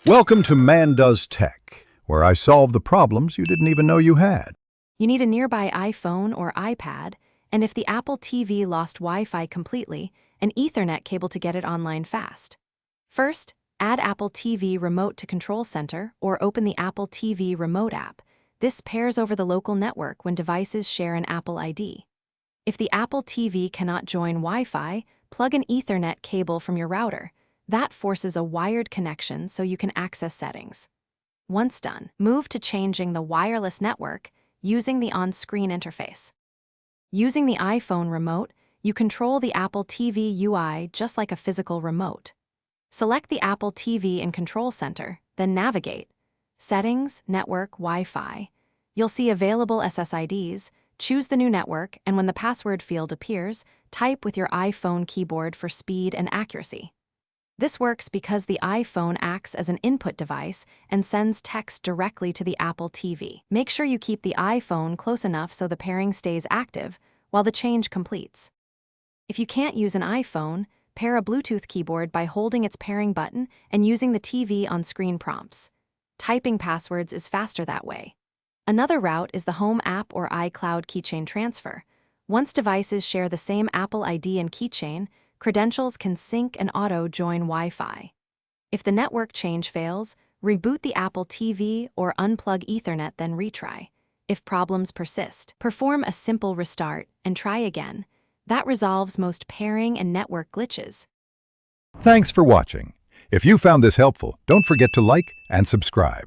Welcome to Man Does Tech, where I solve the problems you didn't even know you had. You need a nearby iPhone or iPad, and if the Apple TV lost Wi-Fi completely, an Ethernet cable to get it online fast. First, add Apple TV Remote to Control Center or open the Apple TV Remote app. This pairs over the local network when devices share an Apple ID. If the Apple TV cannot join Wi-Fi, plug an Ethernet cable from your router. That forces a wired connection so you can access settings. Once done, move to changing the wireless network using the on-screen interface. Using the iPhone remote, you control the Apple TV UI just like a physical remote. Select the Apple TV in Control Center, then navigate. Settings, Network, Wi-Fi. You'll see available SSIDs, choose the new network, and when the password field appears, type with your iPhone keyboard for speed and accuracy. This works because the iPhone acts as an input device and sends text directly to the Apple TV. Make sure you keep the iPhone close enough so the pairing stays active while the change completes. If you can't use an iPhone, pair a Bluetooth keyboard by holding its pairing button and using the TV on screen prompts. Typing passwords is faster that way. Another route is the Home app or iCloud keychain transfer. Once devices share the same Apple ID and keychain, credentials can sync and auto-join Wi-Fi. If the network change fails, reboot the Apple TV or unplug Ethernet, then retry. If problems persist, perform a simple restart and try again. That resolves most pairing and network glitches. Thanks for watching. If you found this helpful, don't forget to like and subscribe.